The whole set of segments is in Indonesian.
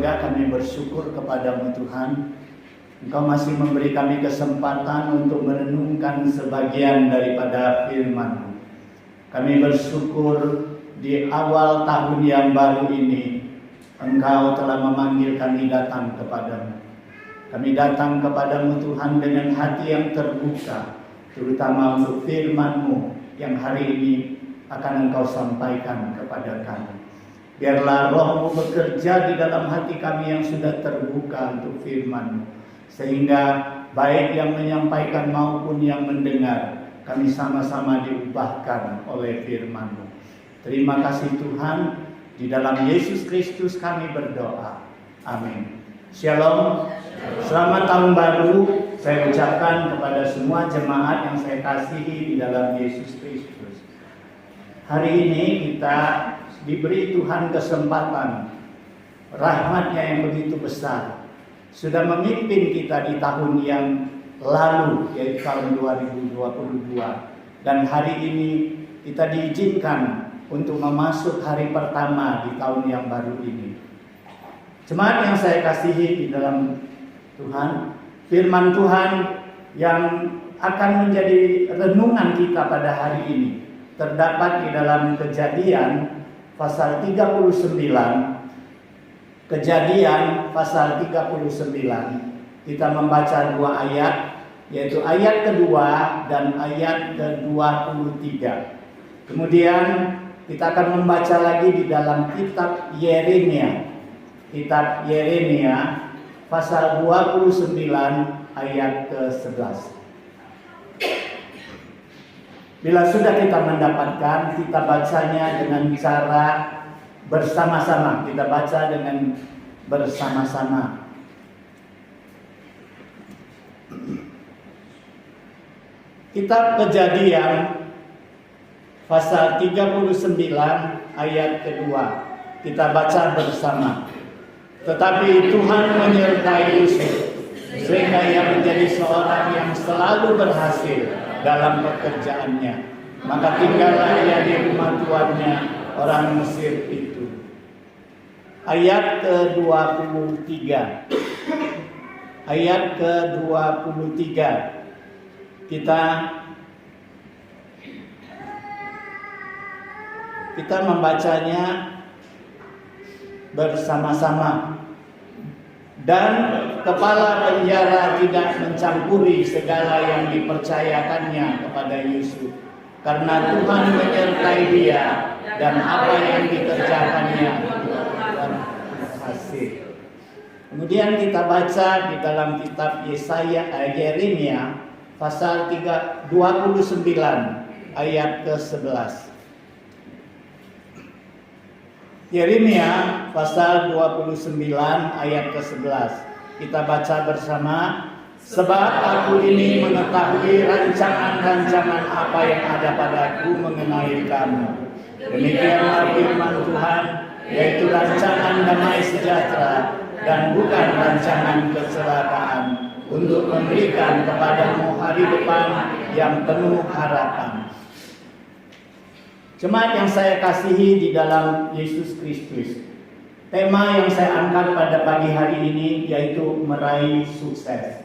sorga, kami bersyukur kepadamu Tuhan. Engkau masih memberi kami kesempatan untuk merenungkan sebagian daripada firman-Mu. Kami bersyukur di awal tahun yang baru ini, Engkau telah memanggil kami datang kepadamu. Kami datang kepadamu Tuhan dengan hati yang terbuka, terutama untuk firman-Mu yang hari ini akan Engkau sampaikan kepada kami. Biarlah Roh-Mu bekerja di dalam hati kami yang sudah terbuka untuk firman-Mu, sehingga baik yang menyampaikan maupun yang mendengar, kami sama-sama diubahkan oleh firman-Mu. Terima kasih Tuhan, di dalam Yesus Kristus kami berdoa. Amin. Shalom. Selamat tahun baru saya ucapkan kepada semua jemaat yang saya kasihi di dalam Yesus Kristus. Hari ini kita diberi Tuhan kesempatan, rahmat-Nya yang begitu besar, sudah memimpin kita di tahun yang lalu, yaitu tahun 2022. Dan hari ini kita diizinkan untuk memasuk hari pertama di tahun yang baru ini. Jemaat yang saya kasihi di dalam Tuhan, firman Tuhan yang akan menjadi renungan kita pada hari ini terdapat di dalam Kejadian pasal 39. Kejadian pasal 39. Kita membaca dua ayat, yaitu ayat kedua dan ayat ke-23. Kemudian kita akan membaca lagi di dalam kitab Yeremia. Kitab Yeremia pasal 29 ayat ke-11. Bila sudah kita mendapatkan, kita bacanya dengan cara bersama-sama. Kita baca dengan bersama-sama. Kitab Kejadian pasal 39 ayat kedua. Kita baca bersama. Tetapi Tuhan menyertai Yusuf, sehingga ia menjadi seorang yang selalu berhasil dalam pekerjaannya. Maka tinggallah ia di rumah tuannya, orang Mesir itu. Ayat ke-23. Ayat ke-23. Kita membacanya bersama-sama. Dan kepala penjara tidak mencampuri segala yang dipercayakannya kepada Yusuf, karena Tuhan menyertai dia dan apa yang dikerjakannya berhasil. Kemudian kita baca di dalam kitab Yeremia pasal 29 ayat ke-11. Yeremia pasal 29 ayat ke-11. Kita baca bersama. Sebab aku ini mengetahui rancangan-rancangan apa yang ada padaku mengenai kamu. Demikianlah firman Tuhan, yaitu rancangan damai sejahtera dan bukan rancangan kecelakaan, untuk memberikan kepadamu hari depan yang penuh harapan. Jemaat yang saya kasihi di dalam Yesus Kristus, tema yang saya angkat pada pagi hari ini yaitu meraih sukses.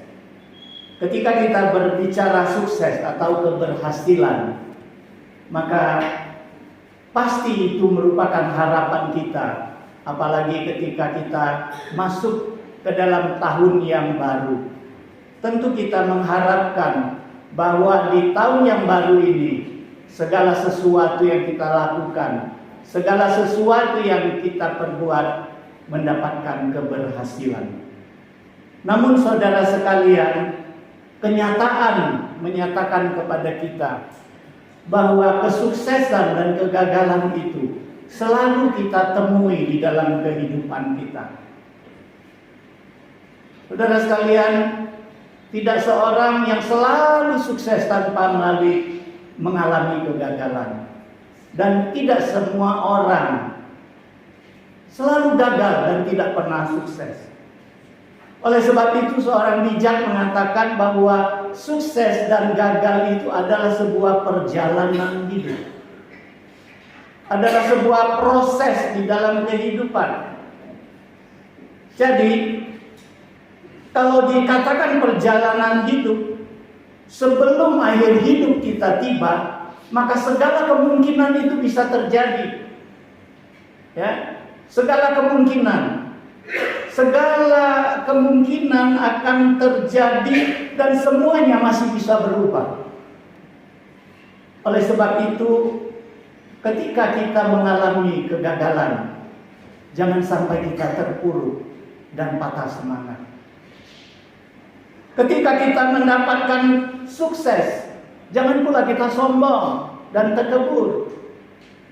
Ketika kita berbicara sukses atau keberhasilan, maka pasti itu merupakan harapan kita, apalagi ketika kita masuk ke dalam tahun yang baru. Tentu kita mengharapkan bahwa di tahun yang baru ini segala sesuatu yang kita lakukan, segala sesuatu yang kita perbuat mendapatkan keberhasilan. Namun saudara sekalian, kenyataan menyatakan kepada kita bahwa kesuksesan dan kegagalan itu selalu kita temui di dalam kehidupan kita. Saudara sekalian, tidak seorang yang selalu sukses tanpa mengalami kegagalan. Dan tidak semua orang selalu gagal dan tidak pernah sukses. Oleh sebab itu seorang bijak mengatakan bahwa sukses dan gagal itu adalah sebuah perjalanan hidup. Adalah sebuah proses di dalam kehidupan. Jadi kalau dikatakan perjalanan hidup, sebelum akhir hidup kita tiba, maka segala kemungkinan itu bisa terjadi. Ya, segala kemungkinan akan terjadi dan semuanya masih bisa berubah. Oleh sebab itu, ketika kita mengalami kegagalan, jangan sampai kita terpuruk dan patah semangat. Ketika kita mendapatkan sukses, jangan pula kita sombong dan terkebur.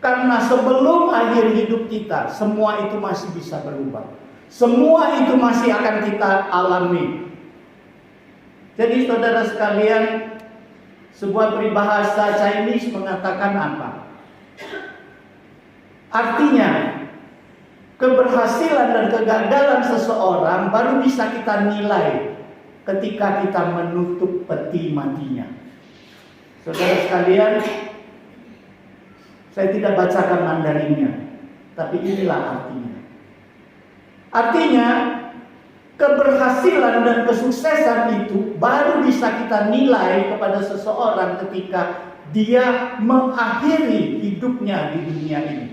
Karena sebelum akhir hidup kita, semua itu masih bisa berubah. Semua itu masih akan kita alami. Jadi saudara sekalian, sebuah peribahasa Chinese mengatakan apa? Artinya, keberhasilan dan kegagalan seseorang baru bisa kita nilai ketika kita menutup peti matinya. Saudara sekalian, saya tidak bacakan Mandarinnya, tapi inilah artinya. Artinya, keberhasilan dan kesuksesan itu baru bisa kita nilai kepada seseorang ketika dia mengakhiri hidupnya di dunia ini.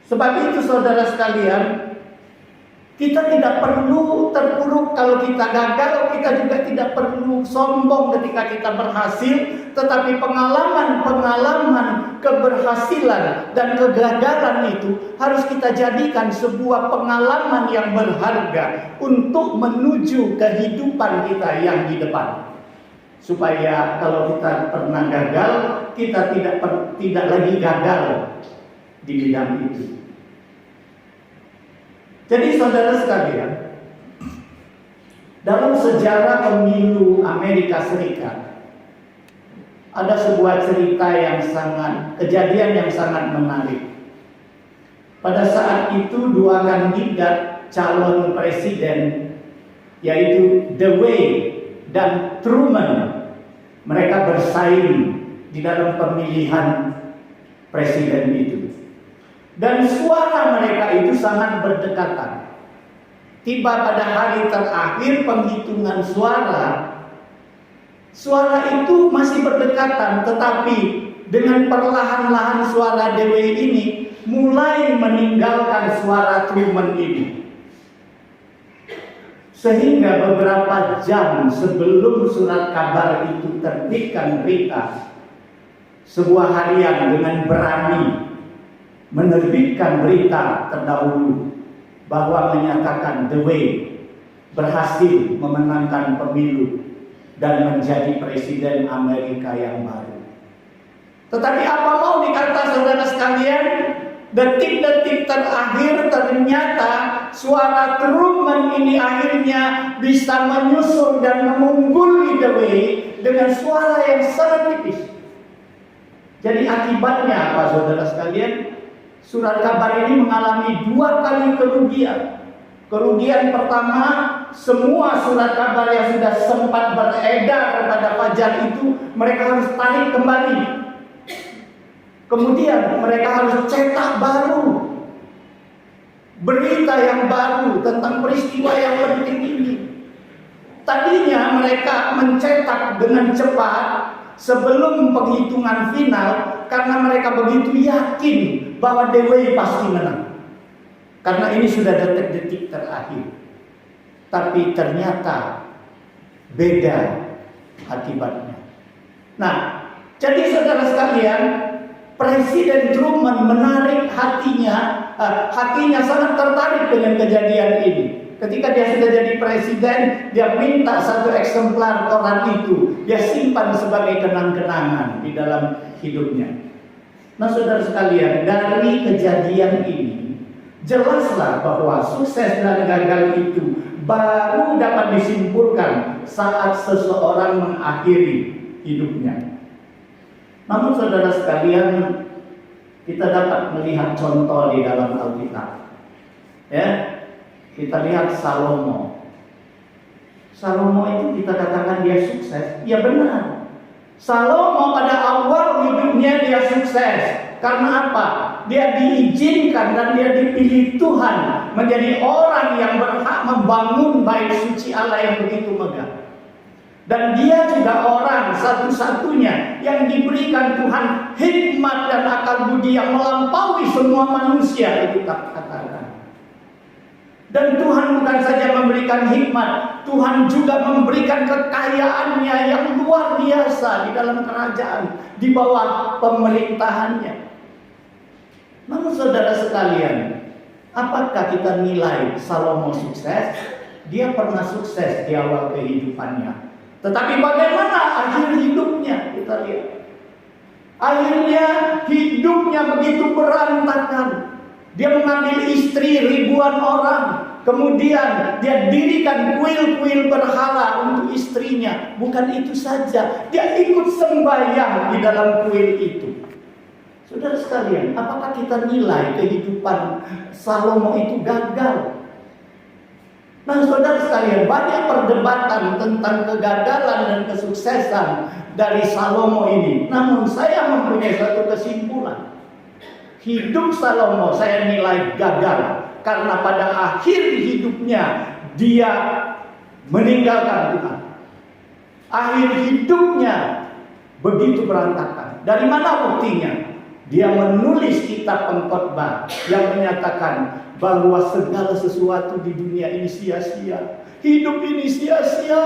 Sebab itu saudara sekalian, kita tidak perlu terpuruk kalau kita gagal, kita juga tidak perlu sombong ketika kita berhasil, tetapi pengalaman keberhasilan dan kegagalan itu harus kita jadikan sebuah pengalaman yang berharga untuk menuju kehidupan kita yang di depan. Supaya kalau kita pernah gagal, kita tidak lagi gagal di bidang itu. Jadi saudara sekalian, dalam sejarah pemilu Amerika Serikat ada sebuah cerita kejadian yang sangat menarik. Pada saat itu dua kandidat calon presiden, yaitu Dewey dan Truman, mereka bersaing di dalam pemilihan presiden itu. Dan suara mereka itu sangat berdekatan. Tiba pada hari terakhir penghitungan suara itu masih berdekatan, tetapi dengan perlahan-lahan suara Dewey ini mulai meninggalkan suara Truman ini. Sehingga beberapa jam sebelum surat kabar itu terbitkan berita, sebuah harian dengan berani menerbitkan berita terdahulu bahwa menyatakan Dewey berhasil memenangkan pemilu dan menjadi presiden Amerika yang baru. Tetapi apa mau dikata saudara sekalian, detik-detik terakhir ternyata suara Truman ini akhirnya bisa menyusul dan mengungguli Dewey dengan suara yang sangat tipis. Jadi akibatnya apa saudara sekalian? Surat kabar ini mengalami 2 kali kerugian. Kerugian pertama, semua surat kabar yang sudah sempat beredar pada fajar itu mereka harus tarik kembali. Kemudian mereka harus cetak baru, berita yang baru tentang peristiwa yang penting ini. Tadinya mereka mencetak dengan cepat sebelum penghitungan final karena mereka begitu yakin bahwa Dewey pasti menang. Karena ini sudah detik-detik terakhir. Tapi ternyata beda akibatnya. Nah, jadi saudara sekalian, Presiden Truman menarik hatinya sangat tertarik dengan kejadian ini. Ketika dia sudah jadi presiden, dia minta 1 eksemplar koran itu dia simpan sebagai kenang-kenangan di dalam hidupnya. Nah saudara sekalian, dari kejadian ini jelaslah bahwa sukses dan gagal itu baru dapat disimpulkan saat seseorang mengakhiri hidupnya. Namun saudara sekalian, kita dapat melihat contoh di dalam Alkitab. Ya, kita lihat Salomo. Salomo itu kita katakan dia sukses. Ya benar. Salomo pada awal hidupnya dia sukses. Karena apa? dia diizinkan dan dia dipilih Tuhan menjadi orang yang berhak membangun bait suci Allah yang begitu megah. Dan dia juga orang satu-satunya yang diberikan Tuhan hikmat dan akal budi yang melampaui semua manusia, itu tak katakan. Dan Tuhan bukan saja memberikan hikmat, Tuhan juga memberikan kekayaannya yang luar biasa di dalam kerajaan, di bawah pemerintahannya. Namun saudara sekalian, apakah kita nilai Salomo sukses? Dia pernah sukses di awal kehidupannya. Tetapi bagaimana akhir hidupnya? Kita lihat. Akhirnya hidupnya begitu berantakan. Dia mengambil istri ribuan orang. Kemudian dia dirikan kuil-kuil berhala untuk istrinya. Bukan itu saja, dia ikut sembahyang di dalam kuil itu. Saudara sekalian, apakah kita nilai kehidupan Salomo itu gagal? Nah, saudara sekalian, banyak perdebatan tentang kegagalan dan kesuksesan dari Salomo ini. Namun saya mempunyai satu kesimpulan. Hidup Salomo saya nilai gagal karena pada akhir hidupnya dia meninggalkan Tuhan. Akhir hidupnya begitu berantakan. Dari mana buktinya? Dia menulis kitab pengkhotbah yang menyatakan bahwa segala sesuatu di dunia ini sia-sia. Hidup ini sia-sia.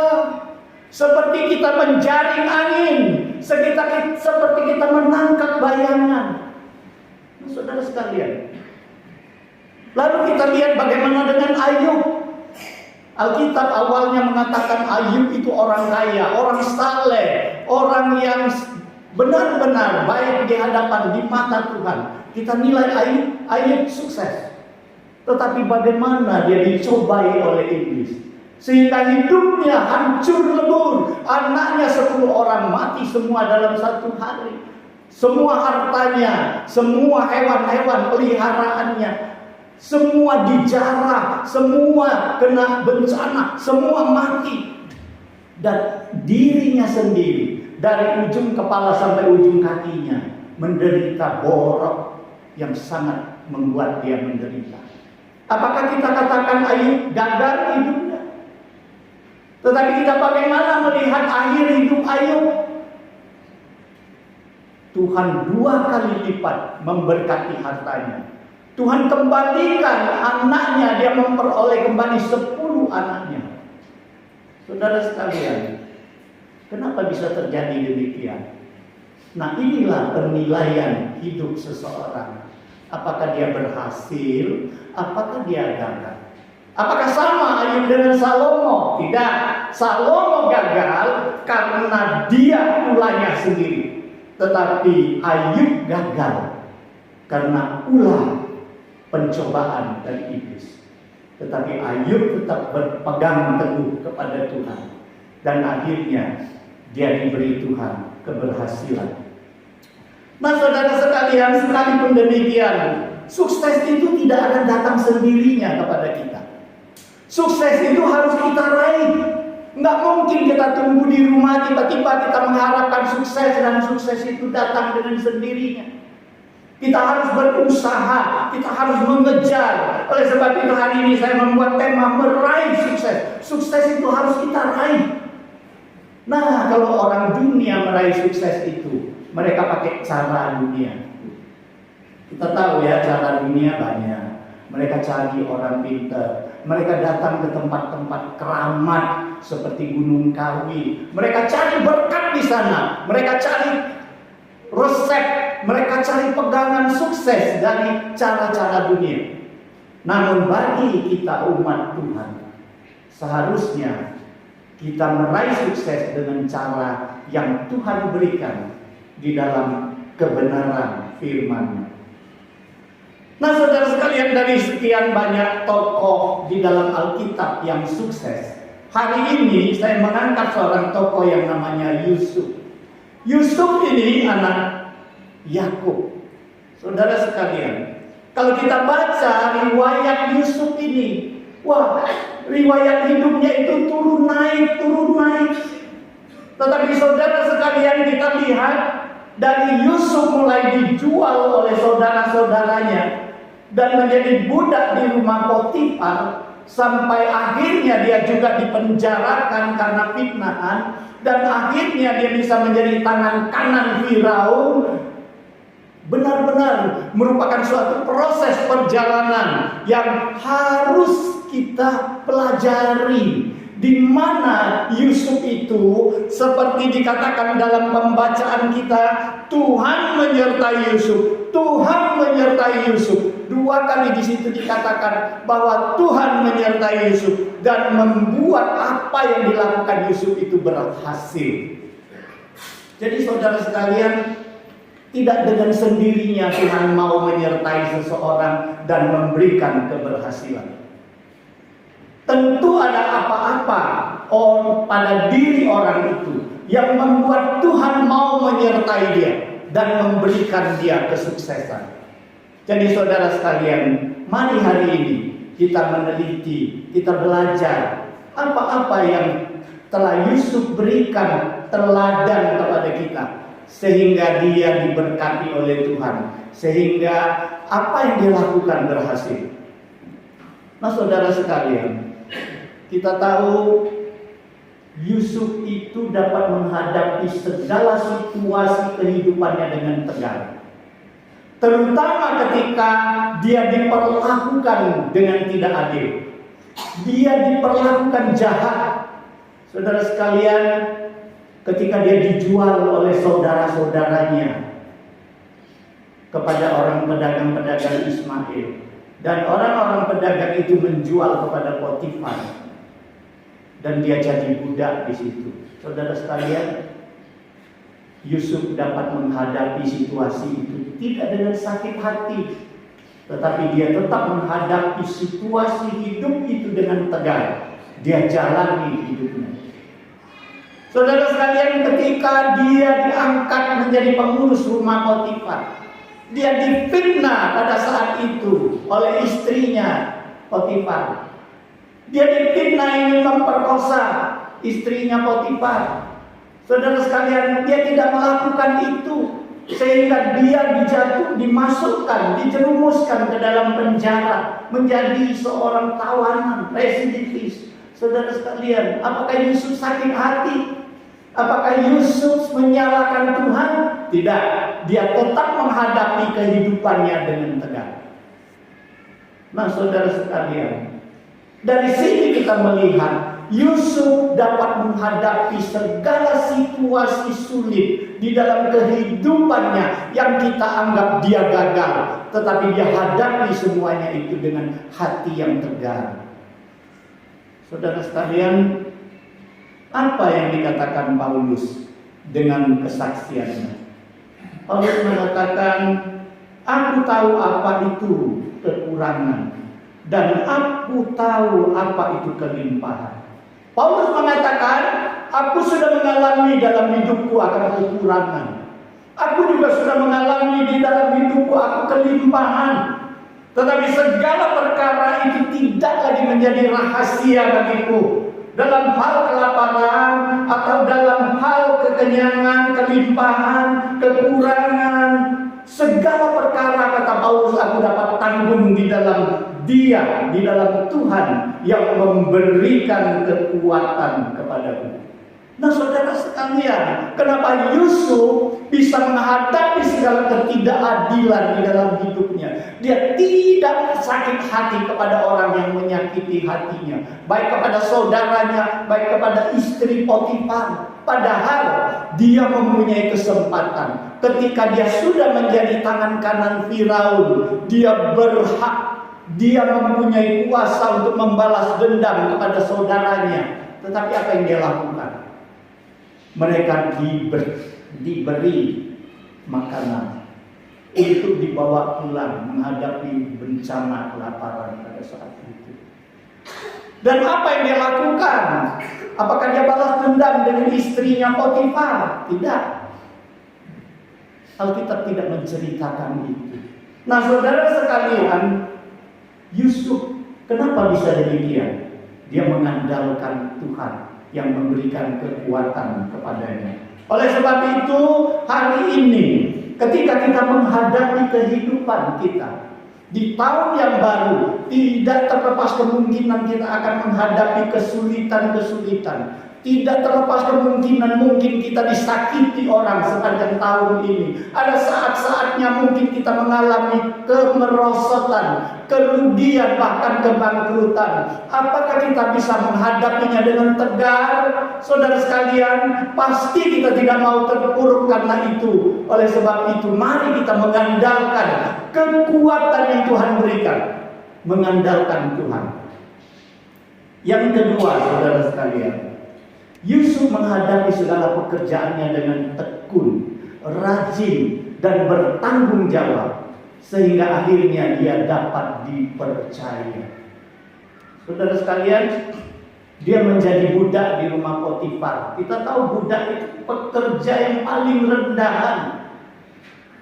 Seperti kita menjaring angin, seperti kita menangkap bayangan. Nah, saudara sekalian, lalu kita lihat bagaimana dengan Ayub. Alkitab awalnya mengatakan Ayub itu orang kaya, orang saleh, orang yang benar-benar baik di hadapan, di mata Tuhan. Kita nilai Ayub sukses. Tetapi bagaimana dia dicobai oleh iblis, sehingga hidupnya hancur lebur. Anaknya 10 orang mati semua dalam satu hari. Semua hartanya, semua hewan-hewan peliharaannya, semua dijarah, semua kena bencana, semua mati. Dan dirinya sendiri dari ujung kepala sampai ujung kakinya menderita borok yang sangat membuat dia menderita. Apakah kita katakan Ayub gagal hidupnya? Tetapi kita bagaimana melihat akhir hidup Ayub? Tuhan 2 kali lipat memberkati hartanya. Tuhan kembalikan anaknya, dia memperoleh kembali 10 anaknya. Saudara sekalian, kenapa bisa terjadi demikian? Nah, inilah penilaian hidup seseorang. Apakah dia berhasil? Apakah dia gagal? Apakah sama Ayub dengan Salomo? Tidak. Salomo gagal karena dia ulahnya sendiri. Tetapi Ayub gagal karena ulah pencobaan dari iblis. Tetapi Ayub tetap berpegang teguh kepada Tuhan. Dan akhirnya dia diberi Tuhan keberhasilan. Nah, saudara sekalian, sekalipun demikian, sukses itu tidak akan datang sendirinya kepada kita. Sukses itu harus kita raih. Nggak mungkin kita tunggu di rumah tiba-tiba kita mengharapkan sukses dan sukses itu datang dengan sendirinya. Kita harus berusaha, kita harus mengejar. Oleh sebab itu hari ini saya membuat tema meraih sukses. Sukses itu harus kita raih. Nah, kalau orang dunia meraih sukses itu, mereka pakai cara dunia. Kita tahu ya, cara dunia banyak. Mereka cari orang pintar. Mereka datang ke tempat-tempat keramat seperti Gunung Kawi. Mereka cari berkat di sana. Mereka cari resep. Mereka cari pegangan sukses dari cara-cara dunia. Namun bagi kita umat Tuhan, seharusnya kita meraih sukses dengan cara yang Tuhan berikan di dalam kebenaran firman-Nya. Nah, saudara sekalian, dari sekian banyak tokoh di dalam Alkitab yang sukses, hari ini saya mengangkat seorang tokoh yang namanya Yusuf. Yusuf ini anak Yakub. Saudara sekalian, kalau kita baca riwayat Yusuf ini, wah, riwayat hidupnya itu turun naik. Tetapi saudara sekalian, kita lihat Dari Yusuf mulai dijual oleh saudara-saudaranya dan menjadi budak di rumah Potifar, sampai akhirnya dia juga dipenjarakan karena fitnahan, dan akhirnya dia bisa menjadi tangan kanan Firaun. Benar-benar merupakan suatu proses perjalanan yang harus kita pelajari, di mana Yusuf itu seperti dikatakan dalam pembacaan kita, Tuhan menyertai Yusuf, Tuhan menyertai Yusuf. 2 kali di situ dikatakan bahwa Tuhan menyertai Yusuf dan membuat apa yang dilakukan Yusuf itu berhasil. Jadi saudara sekalian, tidak dengan sendirinya Tuhan mau menyertai seseorang dan memberikan keberhasilan. Tentu ada apa-apa pada diri orang itu yang membuat Tuhan mau menyertai dia dan memberikan dia kesuksesan. Jadi saudara sekalian, mari hari ini kita meneliti, kita belajar apa-apa yang telah Yusuf berikan teladan kepada kita, sehingga dia diberkati oleh Tuhan, sehingga apa yang dia lakukan berhasil. Nah saudara sekalian, kita tahu Yusuf itu dapat menghadapi segala situasi kehidupannya dengan tegar, terutama ketika dia diperlakukan dengan tidak adil, dia diperlakukan jahat. Saudara sekalian, ketika dia dijual oleh saudara-saudaranya kepada orang pedagang-pedagang Ismail, dan orang-orang pedagang itu menjual kepada Potifar, dan dia jadi budak di situ. Saudara sekalian, Yusuf dapat menghadapi situasi itu tidak dengan sakit hati, tetapi dia tetap menghadapi situasi hidup itu dengan tegar. Dia jalani hidupnya. Saudara sekalian, ketika dia diangkat menjadi pengurus rumah Potifar, dia difitnah pada saat itu oleh istrinya Potifar. Dia difitnah ingin memperkosa istrinya Potifar. Saudara sekalian, dia tidak melakukan itu, sehingga dia dimasukkan, dijerumuskan ke dalam penjara, menjadi seorang tawanan, residivis. Saudara sekalian, apakah Yusuf sakit hati? Apakah Yusuf menyalahkan Tuhan? Tidak, dia tetap menghadapi kehidupannya dengan tegar. Nah saudara sekalian, dari sini kita melihat Yusuf dapat menghadapi segala situasi sulit di dalam kehidupannya yang kita anggap dia gagal, tetapi dia hadapi semuanya itu dengan hati yang tegar. Saudara sekalian, apa yang dikatakan Paulus dengan kesaksiannya? Paulus mengatakan, aku tahu apa itu kekurangan, dan aku tahu apa itu kelimpahan. Paulus mengatakan, aku sudah mengalami dalam hidupku akan kekurangan. Aku juga sudah mengalami di dalam hidupku aku kelimpahan. Tetapi segala perkara itu tidak lagi menjadi rahasia bagiku. Dalam hal kelaparan atau dalam hal kekenyangan, kelimpahan, kekurangan, segala perkara, kata Paulus, aku dapat tanggung di dalam Dia, di dalam Tuhan yang memberikan kekuatan kepadaku. Nah saudara sekalian, kenapa Yusuf bisa menghadapi segala ketidakadilan di dalam hidupnya? Dia tidak sakit hati kepada orang yang menyakiti hatinya, baik kepada saudaranya, baik kepada istri Potifar. Padahal dia mempunyai kesempatan. Ketika dia sudah menjadi tangan kanan Firaun, dia berhak, dia mempunyai kuasa untuk membalas dendam kepada saudaranya. Tetapi apa yang dia lakukan? Mereka diberi makanan untuk dibawa pulang menghadapi bencana kelaparan pada saat itu. Dan apa yang dia lakukan? Apakah dia balas dendam dengan istrinya Potifar? Tidak. Alkitab tidak menceritakan itu. Nah saudara sekalian, Yusuf kenapa bisa demikian? Dia mengandalkan Tuhan yang memberikan kekuatan kepadanya. Oleh sebab itu, hari ini ketika kita menghadapi kehidupan kita di tahun yang baru, tidak terlepas kemungkinan kita akan menghadapi kesulitan-kesulitan. Tidak terlepas kemungkinan mungkin kita disakiti orang sepanjang tahun ini. Ada saat-saatnya mungkin kita mengalami kemerosotan, kerugian, bahkan kebangkrutan. Apakah kita bisa menghadapinya dengan tegar? Saudara sekalian, pasti kita tidak mau terpuruk karena itu. Oleh sebab itu, mari kita mengandalkan kekuatan yang Tuhan berikan. Mengandalkan Tuhan. Yang kedua, saudara sekalian, Yusuf menghadapi segala pekerjaannya dengan tekun, rajin, dan bertanggung jawab, sehingga akhirnya dia dapat dipercaya. Saudara sekalian, dia menjadi budak di rumah Potifar. Kita tahu budak itu pekerja yang paling rendahan.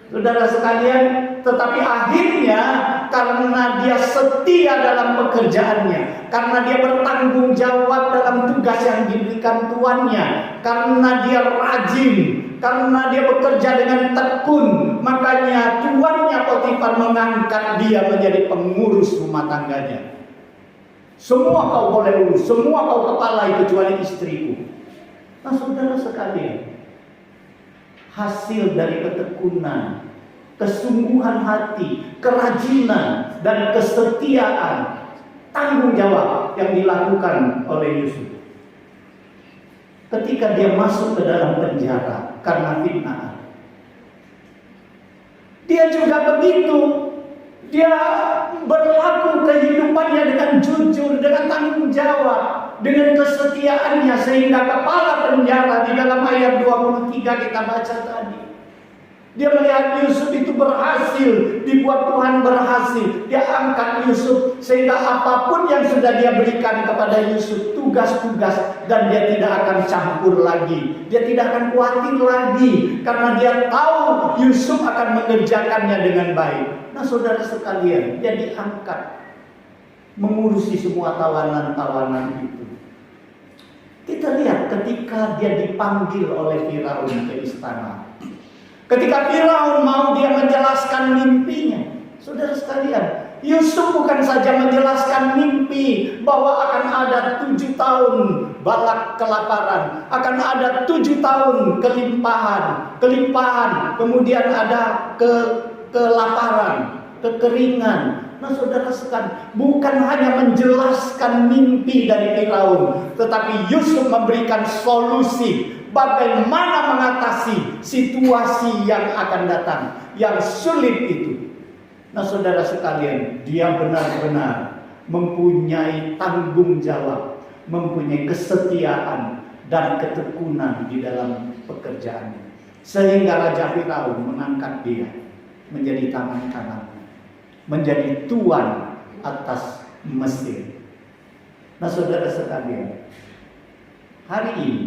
Saudara sekalian, tetapi akhirnya karena dia setia dalam pekerjaannya, karena dia bertanggung jawab dalam tugas yang diberikan tuannya, karena dia rajin, karena dia bekerja dengan tekun, makanya tuannya Potifar mengangkat dia menjadi pengurus rumah tangganya. Semua kau boleh urus, semua kau kepalai kecuali istriku. Nah, saudara sekalian, hasil dari ketekunan, kesungguhan hati, kerajinan, dan kesetiaan, tanggung jawab yang dilakukan oleh Yusuf. Ketika dia masuk ke dalam penjara karena fitnah, dia juga begitu. Dia berlaku kehidupannya dengan jujur, dengan tanggung jawab, dengan kesetiaannya, sehingga kepala penjara di dalam ayat 23 kita baca tadi, dia melihat Yusuf itu berhasil, dibuat Tuhan berhasil. Dia angkat Yusuf sehingga apapun yang sudah dia berikan kepada Yusuf, tugas-tugas, dan dia tidak akan campur lagi. Dia tidak akan khawatir lagi karena dia tahu Yusuf akan mengerjakannya dengan baik. Nah, saudara sekalian, dia diangkat mengurusi semua tawanan-tawanan itu. Kita lihat ketika dia dipanggil oleh Firaun ke istana. Ketika Firaun mau dia menjelaskan mimpinya, saudara sekalian, Yusuf bukan saja menjelaskan mimpi bahwa akan ada 7 tahun balak kelaparan, akan ada 7 tahun kelimpahan, kemudian ada kelaparan, kekeringan. Nah, saudara sekalian, bukan hanya menjelaskan mimpi dari Firaun, tetapi Yusuf memberikan solusi bagaimana mengatasi situasi yang akan datang, yang sulit itu. Nah, saudara sekalian, dia benar-benar mempunyai tanggung jawab, mempunyai kesetiaan dan ketekunan di dalam pekerjaannya, sehingga Raja Firaun mengangkat dia menjadi tangan kanannya, menjadi tuan atas Mesir. Nah, saudara sekalian, hari ini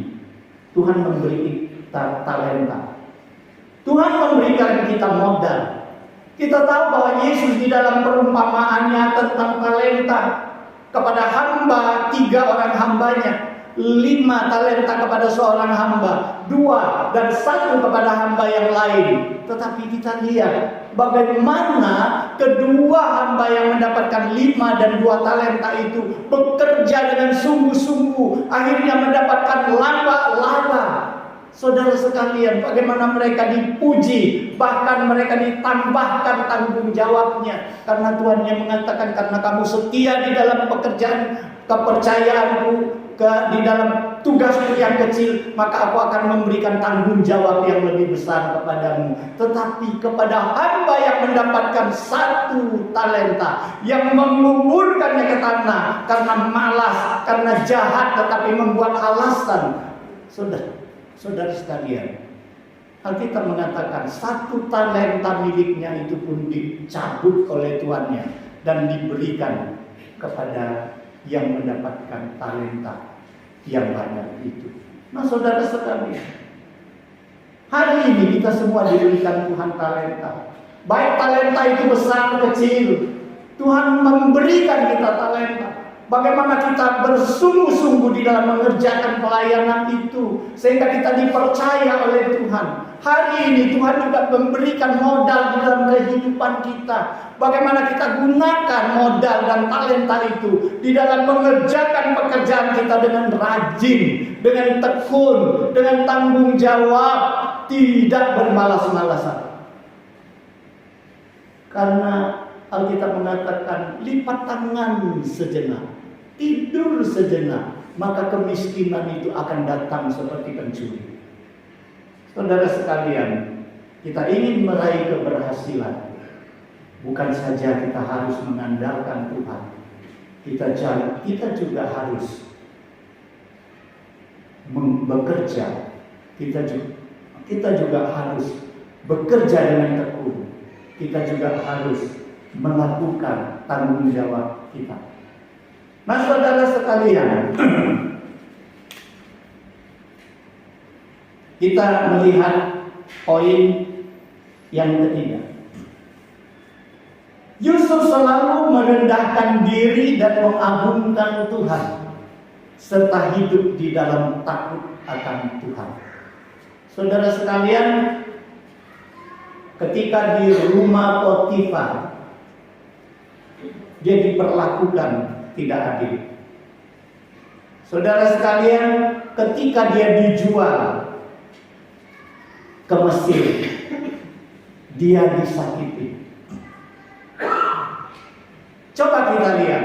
Tuhan memberi kita talenta. Tuhan memberikan kita modal. Kita tahu bahwa Yesus di dalam perumpamaannya tentang talenta kepada hamba, 3 orang hambanya, 5 talenta kepada seorang hamba, 2 dan 1 kepada hamba yang lain. Tetapi kita lihat bagaimana kedua hamba yang mendapatkan 5 dan 2 talenta itu bekerja dengan sungguh-sungguh, akhirnya mendapatkan laba-laba. Saudara sekalian, bagaimana mereka dipuji, bahkan mereka ditambahkan tanggung jawabnya, karena Tuhan yang mengatakan, karena kamu setia di dalam pekerjaan kepercayaanku, di dalam tugasmu yang kecil, maka aku akan memberikan tanggung jawab yang lebih besar kepadamu. Tetapi kepada hamba yang mendapatkan 1 talenta, yang menguburkannya ke tanah karena malas, karena jahat, tetapi membuat alasan. Saudara sekalian, Alkitab mengatakan 1 talenta miliknya itu pun dicabut oleh tuannya dan diberikan kepada yang mendapatkan talenta yang banyak itu. Nah, saudara sekalian, hari ini kita semua diberikan Tuhan talenta. Baik talenta itu besar kecil, Tuhan memberikan kita talenta. Bagaimana kita bersungguh-sungguh di dalam mengerjakan pelayanan itu sehingga kita dipercaya oleh Tuhan. Hari ini Tuhan juga memberikan modal di dalam kehidupan kita. Bagaimana kita gunakan modal dan talenta itu di dalam mengerjakan pekerjaan kita dengan rajin, dengan tekun, dengan tanggung jawab, tidak bermalas-malasan. Karena Alkitab mengatakan lipat tangan sejenak, tidur sejenak, maka kemiskinan itu akan datang seperti pencuri. Saudara sekalian, kita ingin meraih keberhasilan. Bukan saja kita harus mengandalkan Tuhan, kita juga harus bekerja. Kita juga harus bekerja dengan tekun. Kita juga harus melakukan tanggung jawab kita. Nah, saudara sekalian, kita melihat poin yang ketiga. Yusuf selalu merendahkan diri dan mengagungkan Tuhan, serta hidup di dalam takut akan Tuhan. Saudara sekalian, ketika di rumah Potifar, dia diperlakukan tidak adil. Saudara sekalian, ketika dia dijual ke Mesir, dia disakiti. Coba kita lihat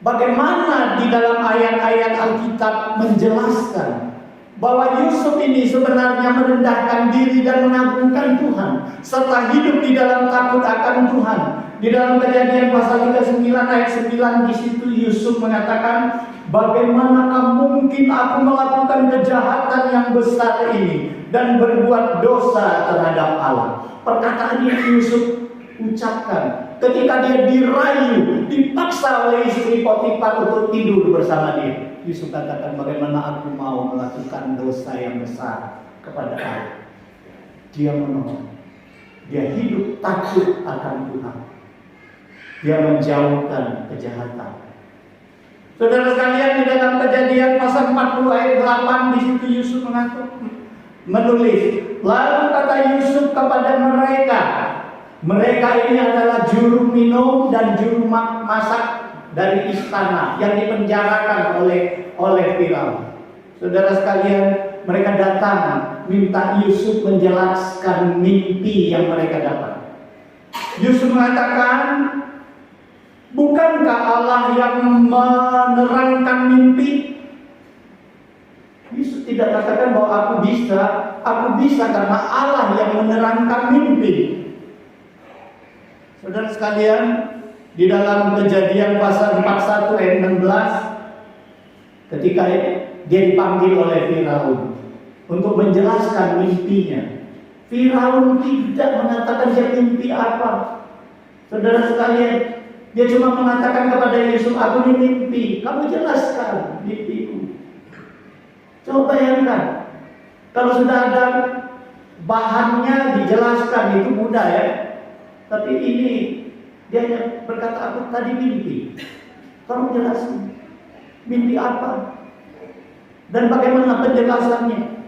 bagaimana di dalam ayat-ayat Alkitab menjelaskan bahwa Yusuf ini sebenarnya merendahkan diri dan mengagungkan Tuhan, serta hidup di dalam takut akan Tuhan. Di dalam Kejadian pasal 39 ayat 9, di situ Yusuf mengatakan, bagaimana mungkin aku melakukan kejahatan yang besar ini dan berbuat dosa terhadap Allah. Perkataan ini Yusuf ucapkan ketika dia dirayu, dipaksa oleh istri Potifar untuk tidur bersama dia. Yusuf katakan, bagaimana aku mau melakukan dosa yang besar kepada Allah. Dia menolak. Dia hidup takut akan Tuhan. Dia menjauhkan kejahatan. Saudara sekalian, di dalam Kejadian pasal 40 ayat 8, di situ Yusuf menulis, lalu kata Yusuf kepada mereka ini adalah juru minum dan juru masak dari istana yang dipenjarakan oleh Firaun. Saudara sekalian, mereka datang minta Yusuf menjelaskan mimpi yang mereka dapat. Yusuf mengatakan, bukankah Allah yang menerangkan mimpi? Yusuf tidak katakan bahwa aku bisa karena Allah yang menerangkan mimpi. Saudara sekalian, di dalam Kejadian pasal 41 ayat 16, ketika dia dipanggil oleh Firaun untuk menjelaskan mimpinya, Firaun tidak mengatakan dia mimpi apa. Saudara sekalian, dia cuma mengatakan kepada Yusuf, aku ini mimpi, kamu jelaskan mimpiku. Coba bayangkan, kalau sudah ada bahannya dijelaskan, itu mudah ya. Tapi ini dia hanya berkata, aku tadi mimpi. Tolong jelasin mimpi apa dan bagaimana penjelasannya.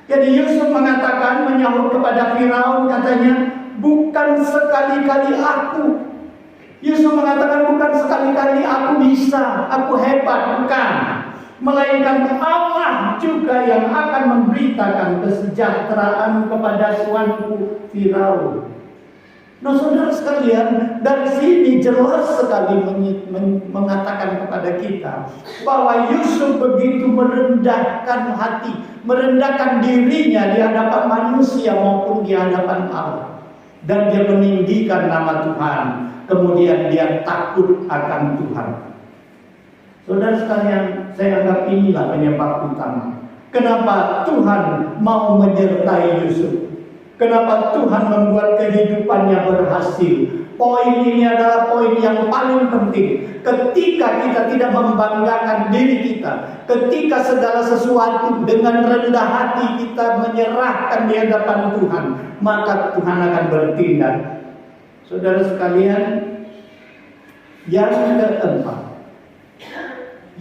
Jadi Yusuf mengatakan, menyahut kepada Firaun, katanya, bukan sekali-kali aku. Yusuf mengatakan, bukan sekali-kali aku bisa, aku hebat, bukan. Melainkan Allah juga yang akan memberitakan kesejahteraan kepada tuanku Firaun. Nah, saudara sekalian, dari sini jelas sekali mengatakan kepada kita bahwa Yusuf begitu merendahkan hati, merendahkan dirinya di hadapan manusia maupun di hadapan Allah. Dan dia meninggikan nama Tuhan, kemudian dia takut akan Tuhan. Saudara sekalian, saya anggap inilah penyebab utama kenapa Tuhan mau menyertai Yusuf. Kenapa Tuhan membuat kehidupannya berhasil. Poin ini adalah poin yang paling penting. Ketika kita tidak membanggakan diri kita, ketika segala sesuatu dengan rendah hati kita menyerahkan di hadapan Tuhan, maka Tuhan akan bertindak. Saudara sekalian, yang keempat,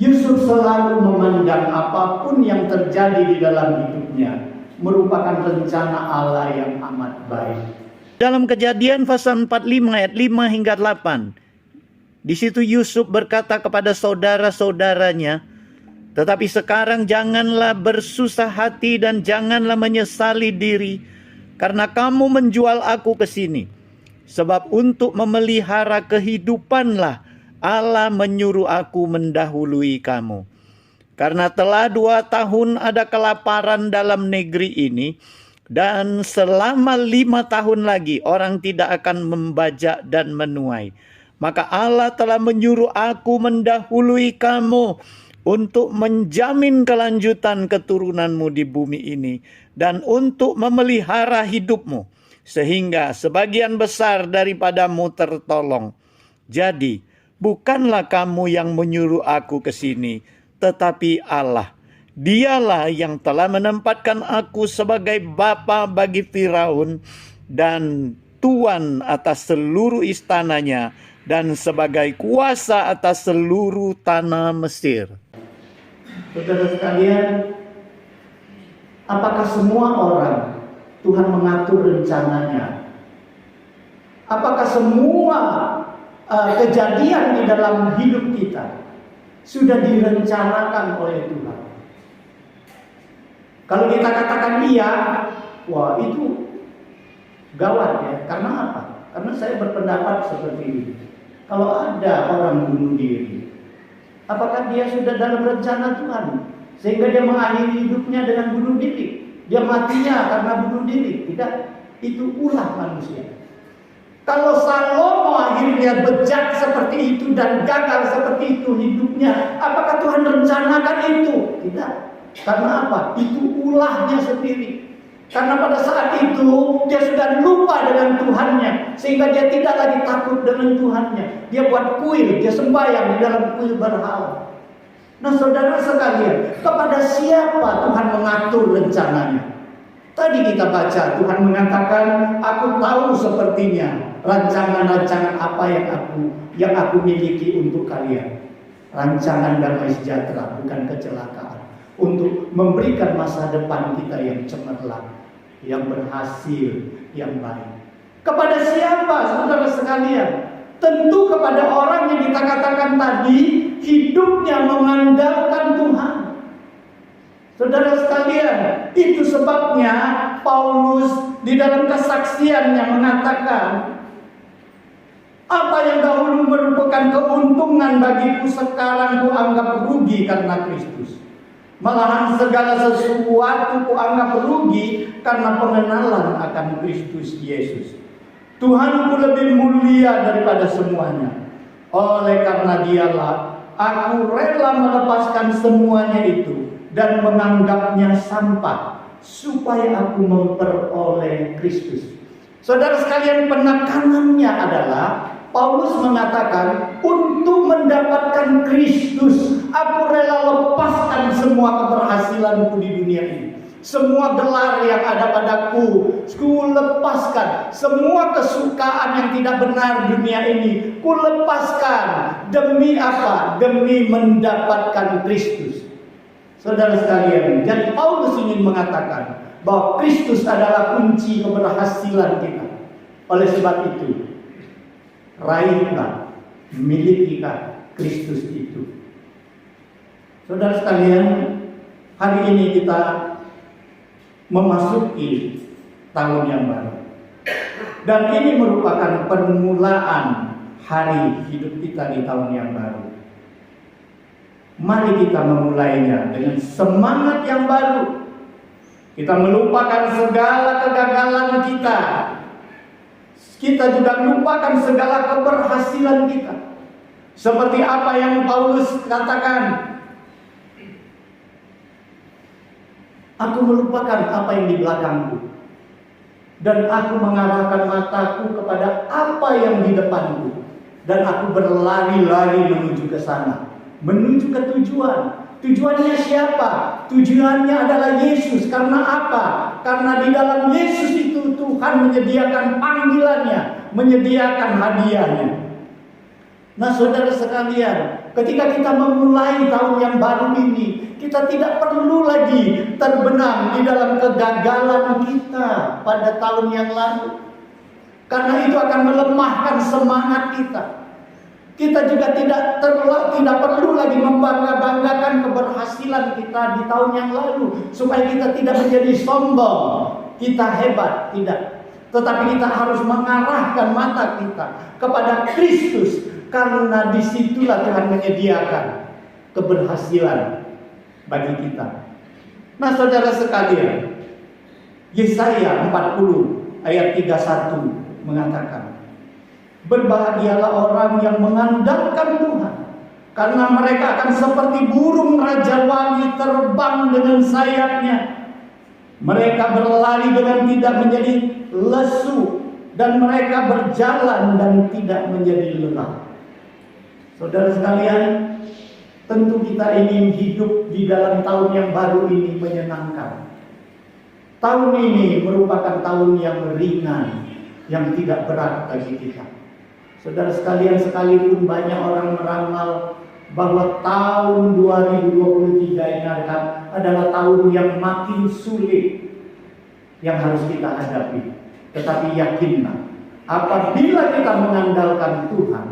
Yusuf selalu memandang apapun yang terjadi di dalam hidupnya merupakan rencana Allah yang amat baik. Dalam Kejadian pasal 45 ayat 5 hingga 8, di situ Yusuf berkata kepada saudara-saudaranya, "Tetapi sekarang janganlah bersusah hati dan janganlah menyesali diri, karena kamu menjual aku ke sini. Sebab untuk memelihara kehidupanlah Allah menyuruh aku mendahului kamu. Karena telah 2 tahun ada kelaparan dalam negeri ini, dan selama 5 tahun lagi orang tidak akan membajak dan menuai. Maka Allah telah menyuruh aku mendahului kamu untuk menjamin kelanjutan keturunanmu di bumi ini dan untuk memelihara hidupmu, sehingga sebagian besar daripadamu tertolong. Jadi, bukanlah kamu yang menyuruh aku ke sini, tetapi Allah. Dialah yang telah menempatkan aku sebagai bapa bagi Firaun dan tuan atas seluruh istananya dan sebagai kuasa atas seluruh tanah Mesir." Saudara sekalian, apakah semua orang Tuhan mengatur rencananya? Apakah semua kejadian di dalam hidup kita sudah direncanakan oleh Tuhan? Kalau kita katakan iya, wah itu gawat ya. Karena apa? Karena saya berpendapat seperti ini. Kalau ada orang bunuh diri, apakah dia sudah dalam rencana Tuhan? Sehingga dia mengakhiri hidupnya dengan bunuh diri. Dia matinya karena bunuh diri. Tidak, itu ulah manusia. Kalau Salomo akhirnya bejat seperti itu dan gagal seperti itu hidupnya, apakah Tuhan rencanakan itu? Tidak. Karena apa? Itu ulahnya sendiri. Karena pada saat itu dia sudah lupa dengan Tuhannya, sehingga dia tidak lagi takut dengan Tuhannya. Dia buat kuil, dia sembahyang di dalam kuil berhala. Nah saudara sekalian, kepada siapa Tuhan mengatur rencananya? Tadi kita baca Tuhan mengatakan, "Aku tahu sepertinya rancangan-rancangan apa yang aku miliki untuk kalian. Rancangan damai sejahtera, bukan kecelakaan. Untuk memberikan masa depan kita yang cemerlang, yang berhasil, yang baik." Kepada siapa saudara sekalian? Tentu kepada orang yang kita katakan tadi hidupnya mengandalkan Tuhan. Saudara sekalian, itu sebabnya Paulus di dalam kesaksiannya mengatakan, "Apa yang dahulu merupakan keuntungan bagiku sekarang kuanggap rugi karena Kristus. Malahan segala sesuatu kuanggap rugi karena pengenalan akan Kristus Yesus. Tuhanku lebih mulia daripada semuanya. Oleh karena dialah aku rela melepaskan semuanya itu dan menganggapnya sampah supaya aku memperoleh Kristus." Saudara sekalian, penekanannya adalah Paulus mengatakan, untuk mendapatkan Kristus, aku rela lepaskan semua keberhasilanku di dunia ini. Semua gelar yang ada padaku, ku lepaskan. Semua kesukaan yang tidak benar dunia ini, ku lepaskan. Demi apa? Demi mendapatkan Kristus. Saudara sekalian, jadi Paulus ingin mengatakan bahwa Kristus adalah kunci keberhasilan kita. Oleh sebab itu, raihlah, milikilah Kristus itu. Saudara sekalian, hari ini kita memasuki tahun yang baru. Dan ini merupakan permulaan hari hidup kita di tahun yang baru. Mari kita memulainya dengan semangat yang baru. Kita melupakan segala kegagalan kita. Kita juga melupakan segala keberhasilan kita. Seperti apa yang Paulus katakan, "Aku melupakan apa yang di belakangku, dan aku mengarahkan mataku kepada apa yang di depanku, dan aku berlari-lari menuju ke sana." Menuju ke tujuan. Tujuannya siapa? Tujuannya adalah Yesus. Karena apa? Karena di dalam Yesus itu Tuhan menyediakan panggilannya, menyediakan hadiahnya. Nah, saudara sekalian, ketika kita memulai tahun yang baru ini, kita tidak perlu lagi terbenam di dalam kegagalan kita pada tahun yang lalu. Karena itu akan melemahkan semangat kita. Kita juga tidak perlu lagi membangga-banggakan keberhasilan kita di tahun yang lalu, supaya kita tidak menjadi sombong, kita hebat, tidak. Tetapi kita harus mengarahkan mata kita kepada Kristus, karena disitulah Tuhan menyediakan keberhasilan bagi kita. Nah, saudara sekalian, Yesaya 40 ayat 31 mengatakan, berbahagialah orang yang mengandalkan Tuhan, karena mereka akan seperti burung rajawali terbang dengan sayapnya. Mereka berlari dengan tidak menjadi lesu, dan mereka berjalan dan tidak menjadi lelah. Saudara sekalian, tentu kita ingin hidup di dalam tahun yang baru ini menyenangkan. Tahun ini merupakan tahun yang ringan, yang tidak berat bagi kita. Saudara sekalian, sekalipun banyak orang meramal bahwa tahun 2023 ini adalah tahun yang makin sulit yang harus kita hadapi. Tetapi yakinlah, apabila kita mengandalkan Tuhan,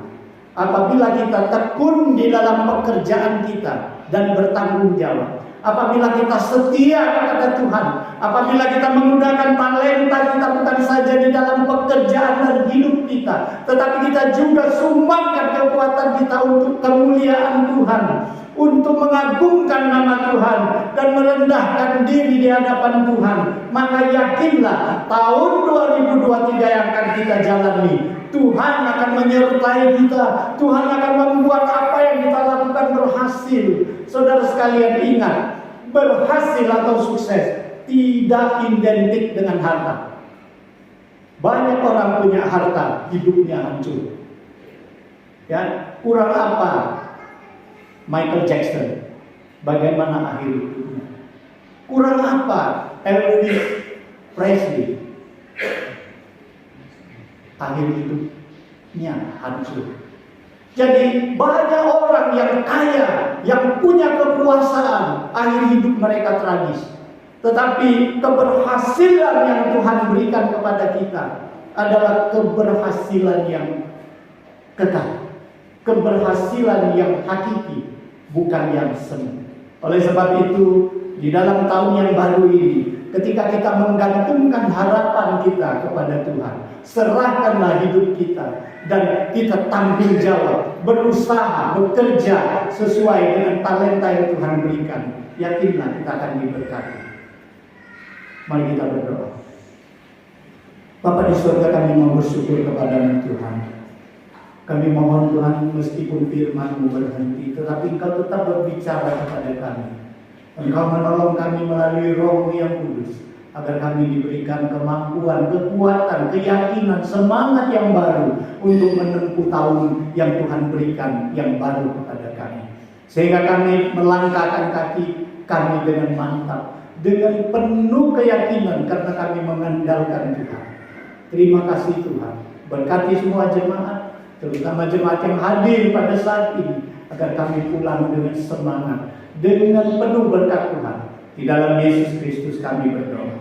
apabila kita tekun di dalam pekerjaan kita dan bertanggung jawab, apabila kita setia kepada Tuhan, apabila kita menggunakan talenta kita bukan saja di dalam pekerjaan dan hidup kita, tetapi kita juga sumbangkan kekuatan kita untuk kemuliaan Tuhan, untuk mengagungkan nama Tuhan dan merendahkan diri di hadapan Tuhan, maka yakinlah tahun 2023 yang akan kita jalani, Tuhan akan menyertai kita. Tuhan akan membuat apa yang kita lakukan berhasil. Saudara sekalian, ingat, berhasil atau sukses tidak identik dengan harta. Banyak orang punya harta, hidupnya hancur. Ya, kurang apa Michael Jackson? Bagaimana akhir hidupnya? Kurang apa Elvis Presley? Akhir hidupnya hancur. Jadi banyak orang yang kaya, yang punya kekuasaan, akhir hidup mereka tragis. Tetapi keberhasilan yang Tuhan berikan kepada kita adalah keberhasilan yang kekal, keberhasilan yang hakiki, bukan yang semu. Oleh sebab itu, di dalam tahun yang baru ini, ketika kita menggantungkan harapan kita kepada Tuhan, serahkanlah hidup kita dan kita tanggung jawab, berusaha, bekerja sesuai dengan talenta yang Tuhan berikan. Yakinlah kita akan diberkati. Mari kita berdoa. Bapa di surga, kami mau bersyukur kepada-Mu Tuhan. Kami mohon Tuhan, meskipun firman-Mu berhenti, tetapi Engkau tetap berbicara kepada kami. Engkau menolong kami melalui Roh-Mu yang kudus, agar kami diberikan kemampuan, kekuatan, keyakinan, semangat yang baru untuk menempuh tahun yang Tuhan berikan yang baru kepada kami. Sehingga kami melangkahkan kaki kami dengan mantap, dengan penuh keyakinan, karena kami mengandalkan Tuhan. Terima kasih Tuhan. Berkati semua jemaat, terutama jemaat yang hadir pada saat ini, agar kami pulang dengan semangat, dengan penuh berkat Tuhan. Di dalam Yesus Kristus kami berdoa.